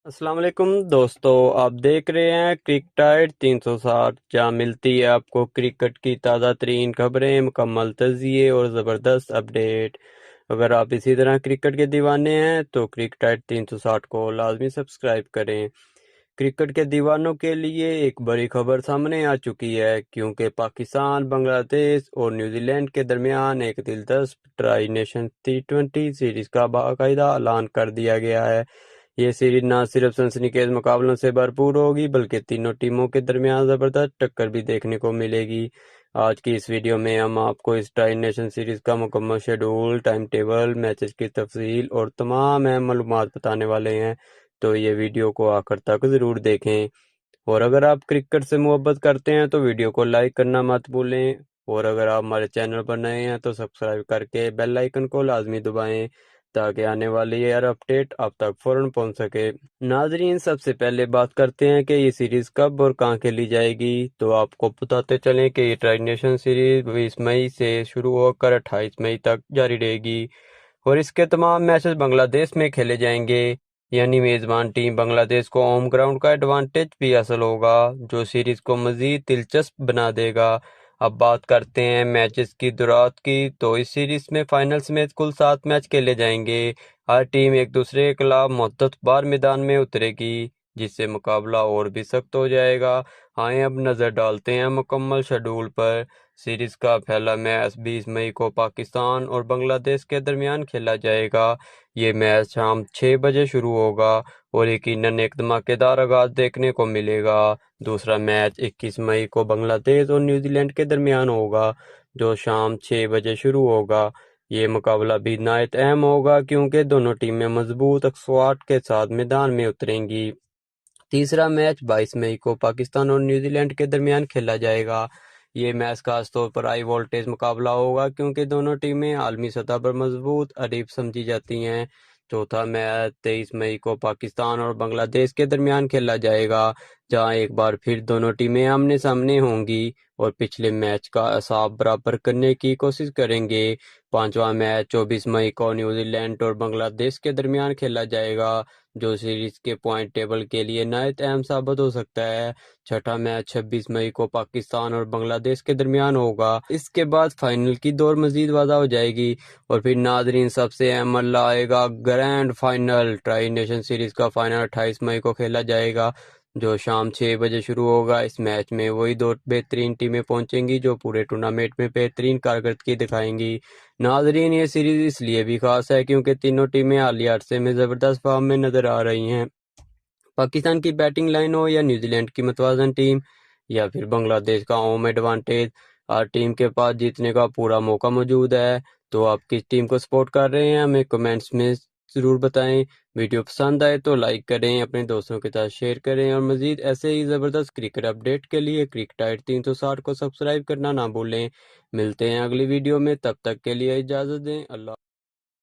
السلام علیکم دوستو، آپ دیکھ رہے ہیں کرکٹائٹ 360، جہاں ملتی ہے آپ کو کرکٹ کی تازہ ترین خبریں، مکمل تجزیے اور زبردست اپڈیٹ۔ اگر آپ اسی طرح کرکٹ کے دیوانے ہیں تو کرکٹائٹ 360 کو لازمی سبسکرائب کریں۔ کرکٹ کے دیوانوں کے لیے ایک بڑی خبر سامنے آ چکی ہے، کیونکہ پاکستان، بنگلہ دیش اور نیوزی لینڈ کے درمیان ایک دلچسپ ٹرائی نیشن T20 سیریز کا باقاعدہ اعلان کر دیا گیا ہے۔ یہ سیریز نہ صرف سنسنی خیز مقابلوں سے بھرپور ہوگی، بلکہ تینوں ٹیموں کے درمیان زبردست ٹکر بھی دیکھنے کو ملے گی۔ آج کی اس ویڈیو میں ہم آپ کو اس ٹرائی نیشن سیریز کا مکمل شیڈول، ٹائم ٹیبل، میچز کی تفصیل اور تمام اہم معلومات بتانے والے ہیں، تو یہ ویڈیو کو آخر تک ضرور دیکھیں۔ اور اگر آپ کرکٹ سے محبت کرتے ہیں تو ویڈیو کو لائک کرنا مت بھولیں، اور اگر آپ ہمارے چینل پر نئے ہیں تو سبسکرائب کر کے بیل آئیکن کو لازمی دبائیں، تاکہ آنے والی ہر اپڈیٹ آپ تک فوراً پہنچ سکے۔ ناظرین، سب سے پہلے بات کرتے ہیں کہ یہ سیریز کب اور کہاں کھیلی جائے گی۔ تو آپ کو بتاتے چلیں کہ یہ ٹرائی نیشن سیریز 20 مئی سے شروع ہو کر 28 مئی تک جاری رہے گی، اور اس کے تمام میچز بنگلہ دیش میں کھیلے جائیں گے، یعنی میزبان ٹیم بنگلہ دیش کو ہوم گراؤنڈ کا ایڈوانٹیج بھی حاصل ہوگا، جو سیریز کو مزید دلچسپ بنا دے گا۔ اب بات کرتے ہیں میچز کی دورات کی، تو اس سیریز میں فائنل سمیت کل 7 میچ کھیلے جائیں گے۔ ہر ٹیم ایک دوسرے کے خلاف مدت بار میدان میں اترے گی، جس سے مقابلہ اور بھی سخت ہو جائے گا۔ آئیں اب نظر ڈالتے ہیں مکمل شیڈول پر۔ سیریز کا پہلا میچ 20 مئی کو پاکستان اور بنگلہ دیش کے درمیان کھیلا جائے گا۔ یہ میچ شام 6 بجے شروع ہوگا اور یقیناً ایک دھماکے دار آغاز دیکھنے کو ملے گا۔ دوسرا میچ 21 مئی کو بنگلہ دیش اور نیوزی لینڈ کے درمیان ہوگا، جو شام 6 بجے شروع ہوگا۔ یہ مقابلہ بھی نہایت اہم ہوگا، کیونکہ دونوں ٹیمیں مضبوط اسکواڈ کے ساتھ میدان میں اتریں گی۔ تیسرا میچ 22 مئی کو پاکستان اور نیوزی لینڈ کے درمیان کھیلا جائے گا۔ یہ میچ خاص طور پر ہائی وولٹیج مقابلہ ہوگا، کیونکہ دونوں ٹیمیں عالمی سطح پر مضبوط حریف سمجھی جاتی ہیں۔ چوتھا میچ 23 مئی کو پاکستان اور بنگلہ دیش کے درمیان کھیلا جائے گا، جہاں ایک بار پھر دونوں ٹیمیں آمنے سامنے ہوں گی اور پچھلے میچ کا اعصاب برابر کرنے کی کوشش کریں گے۔ پانچواں میچ 24 مئی کو نیوزی لینڈ اور بنگلہ دیش کے درمیان کھیلا جائے گا، جو سیریز کے پوائنٹ ٹیبل کے لیے نہایت اہم ثابت ہو سکتا ہے۔ چھٹا میچ 26 مئی کو پاکستان اور بنگلہ دیش کے درمیان ہوگا۔ اس کے بعد فائنل کی دور مزید واضح ہو جائے گی، اور پھر ناظرین سب سے اہم مرحلہ آئے گا، grand final. Tri nation series کا فائنل 28 مئی کو کھیلا جائے گا، جو شام 6 بجے شروع ہوگا۔ اس میچ میں وہی دو بہترین ٹیمیں پہنچیں گی جو پورے ٹورنامنٹ میں بہترین کارکردگی دکھائیں گی۔ ناظرین، یہ سیریز اس لیے بھی خاص ہے کیونکہ تینوں ٹیمیں حالیہ عرصے میں زبردست فارم میں نظر آ رہی ہیں۔ پاکستان کی بیٹنگ لائن ہو یا نیوزی لینڈ کی متوازن ٹیم یا پھر بنگلہ دیش کا ہوم ایڈوانٹیج، ہر ٹیم کے پاس جیتنے کا پورا موقع موجود ہے۔ تو آپ کس ٹیم کو سپورٹ کر رہے ہیں، ہمیں کمنٹس میں ضرور بتائیں۔ ویڈیو پسند آئے تو لائک کریں، اپنے دوستوں کے ساتھ شیئر کریں، اور مزید ایسے ہی زبردست کرکٹ اپڈیٹ کے لیے کرکٹائٹ 360 کو سبسکرائب کرنا نہ بھولیں۔ ملتے ہیں اگلی ویڈیو میں، تب تک کے لیے اجازت دیں۔ اللہ